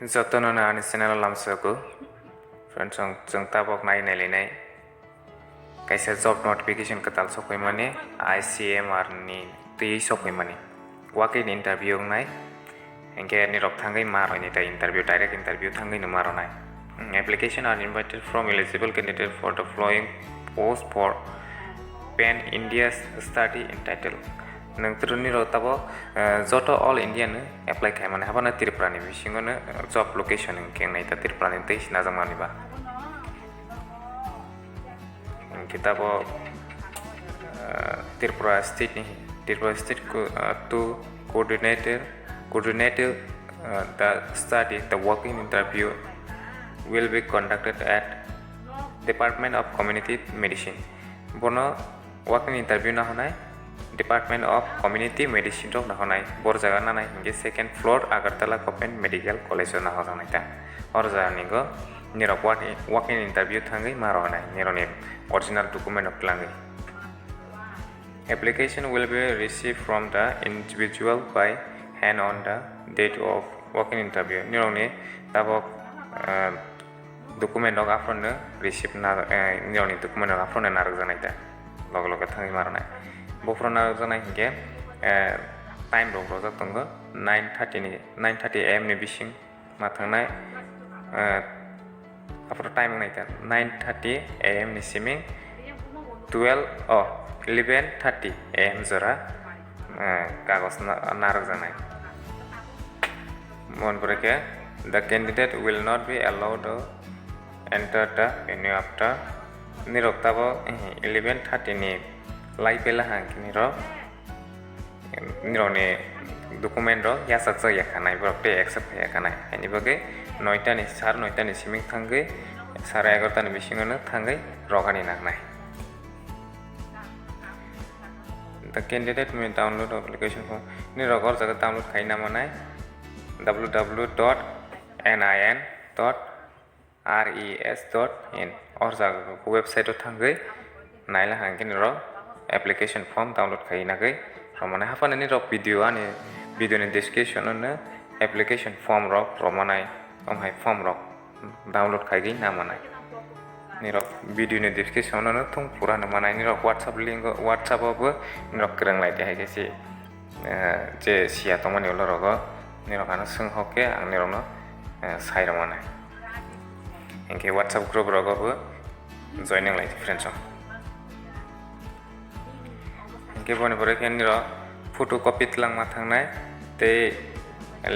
joto no na ani channel lamsaku friends jong tabok nailai kaisa job notification katal sokaimani ICMR ni tui sokaimani wakin interview nai engke nirok thangai maro ni ta interview direct interview thangai no maro nai application are invited from eligible candidate for the following post for pan India's study entitled nang truni ro tabo joto all Indian apply khaimani habana Tripura ni bisingono job location keng nai ta Tripura ni tei sinajamani ba kitabo Tripura state to coordinate the study. The working interview will be conducted at Department of Community Medicine. Bono working interview na honai Department of Community Medicine na honai bor jaga na nai hinge second floor Agartala Government Medical College na honai ta or jaga ningo nirok working interview thangai maro honai nironi original document of klangai. Application will be received from the individual by hand on the date of working interview. Nironi tabok document of afron receive na nironi document of afron na rajana ita log thangai maro nai bofro na rajana hinge time rok rojak tongo 9:30 am ni bising mathangnai after time naita 9:30 am ni siming 11:30 am jora kagos narok janai mon breke the candidate will not be allowed to enter the venue after nirok tabo 11:30 ni lai pela hangkini ro nirone document ro yasak ya kanai brokte accept ya kanai ani bage 9টা ni 9:30 ni siming thangai 11:30 ni bisingono thangai rogani nagnai. The candidate may download application form ni rogor jaga download khaina manai www.nin.res.in or jaga website o thangai naila hangkini ro application form download khaina gai romane hapana ni ro video ni description no application form ro romanai omhai form ro download khaigi na manai ni ro video ni description no thung pura na manai ni ro whatsapp link whatsapp obo ni ro krang lai de haige si je sia tomani olo rogo ni ro kana sung hoke ang ni ro no sai ro manai engke whatsapp group rogo bo joining lai friends engke boni pore ken ni ro photocopy tlang ma thangnai te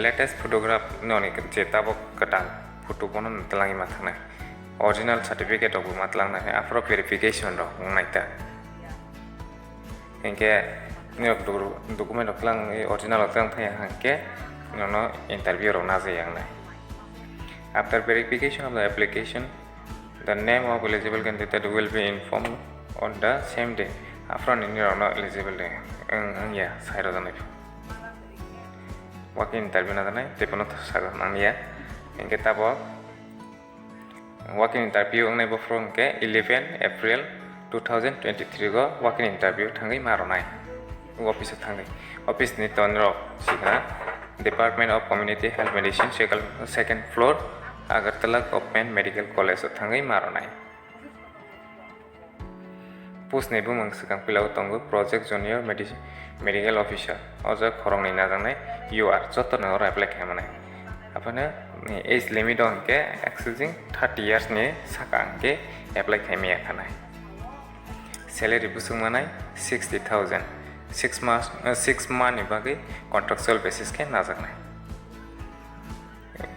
latest photograph noni je tabok katal photo bono tlangi ma thangnai original certificate of matlang na after verification ro naita engke ni document of tlang original of tlang thaya hangke no interview ro na jayang nai after verification of the application the name of eligible candidate will be informed on the same day after ni ro no eligible day ya sai ro janai working interview na janai tepono saga nangya engke tabok working interview ngai bo from ke 11 April 2023 go working interview thangai maronai office thangai office ni tonro sikha Department of Community Health Medicine second floor Agartala Government Medical College thangai maronai post ni bumang sikang pilau tongo project junior medical officer oja khorong ni najangnai you are joto na apply khamanai apana age limit on ke exceeding 30 years ni sakang ke apply khaimia khanai salary busung manai 60,000 6 month ni bagi contractual basis ke najaknai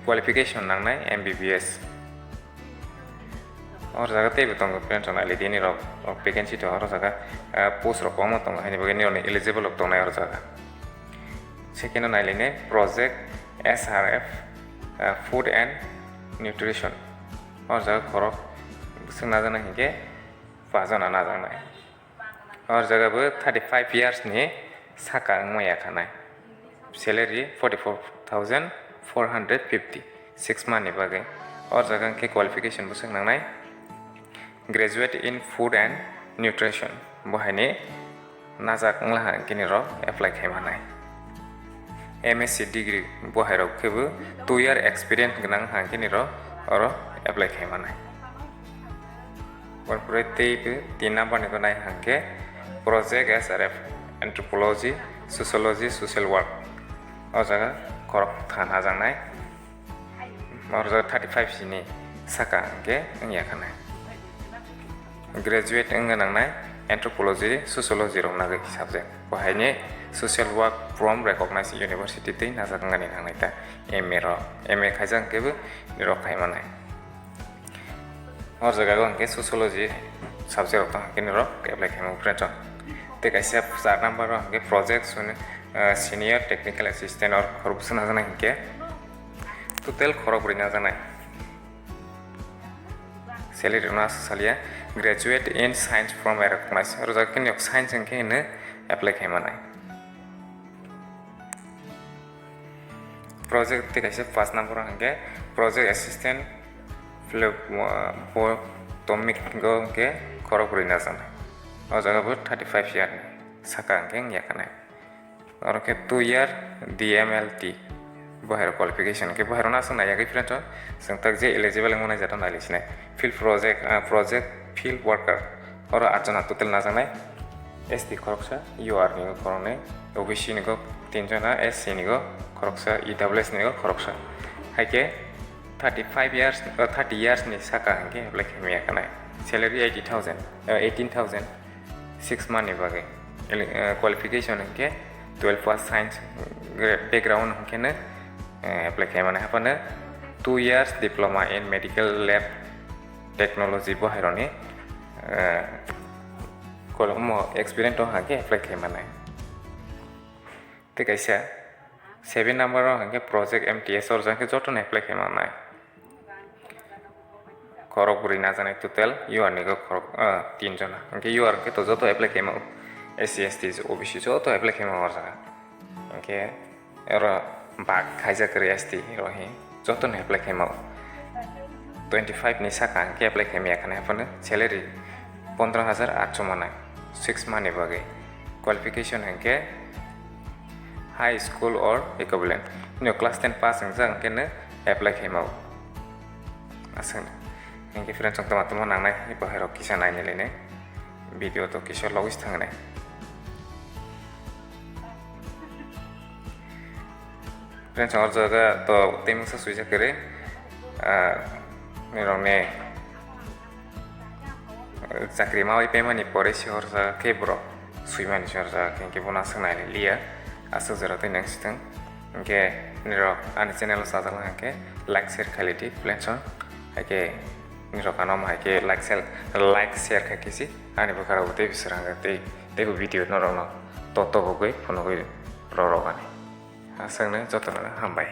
qualification nangnai MBBS or jaga tei betong friends na ledi ni ro vacancy to or jaga post ro komo tong hani bagi ni eligible ok tong nai or jaga second na line project SRF food and nutrition or jaga khorok busung na jana hinge pajana na jana or jaga bo 35 years ni saka ngmaya khanai salary 44,450 6 month ni bagi or jaga ke qualification busung nangnai graduate in food and nutrition bohani najak nglaha kini ro apply khaimanai MSc degree bohairok kebo 2 year experience gnang hangke niro oro apply khaimane borpore teibe 3 number ni nai hangke project SRF anthropology sociology social work o jaga korok than hajangnai oro jaga 35 sini saka hangke ngya khanai graduate nganangnai anthropology sociology rok nagai subject bahaini social work from recognized university tei najakngani nangnai ta MA khaijang kebo nirok khaimanai or jaga hangke sociology subject rok hangke nirok apply khaimang friends te kaisa 4 number hangke project senior technical assistant or corruption hajanai hangke total khorok bri najanai salary na salia graduate in science from a recognized or jaga kini science hangke ne apply kaimanai project te kaisa 5 number hangke project assistant phlebotomic go hangke khorok bri najanai o jaga bo 35 year saka hangke yakanai oro ke 2 year DMLT bohair qualification ke bohair na sang nayagi friend sang tak je eligible ngona jata nalisne field project field worker oro ajana total na janai ST khoroksa UR ni khorone OBC ni go 3 jana SC ni go khoroksa EWS ni go khoroksa haike 35 years 30 years ni saka hangke apply khemia kanai salary 18,000 6 month ni bage qualification hangke 12 pass science background hangke ne apply khaimana hapana 2 years diploma in medical lab technology bohaironi kolmo experience to hangke apply khaimana te kaisa 7 number hangke project MTS or jangke joto ne apply khaimana khorok buri na janai total UR ni go khorok 3 jana hangke UR ke to joto apply khaimau SC ST OBC joto apply khaimau or jaga hangke era bag khaija kari ST rohi joto ne apply khaimau 25 ni saka hangke apply khaimia khane hapana salary 15,800 manai 6 month ni bage qualification hangke high school or equivalent no class 10 pass jang ke ne apply khaimau asang hangke friends jang tama nangnai baharo kisa naini lene video to kisor logis thangnai friends or jaga to temsa suija kare nirokni chakri mawai pemani pore shor jaga kebro suimani shor jaga kenke bona sangnai liya asuk jara tai nangsitang hangke nirok ani channel sajala hangke like share khailaidi friends hake nirok anom hake like share khakisi ani bokara bote bisranga tei video norokno toto bogoi phonogoi rorogani asangna jotona hambai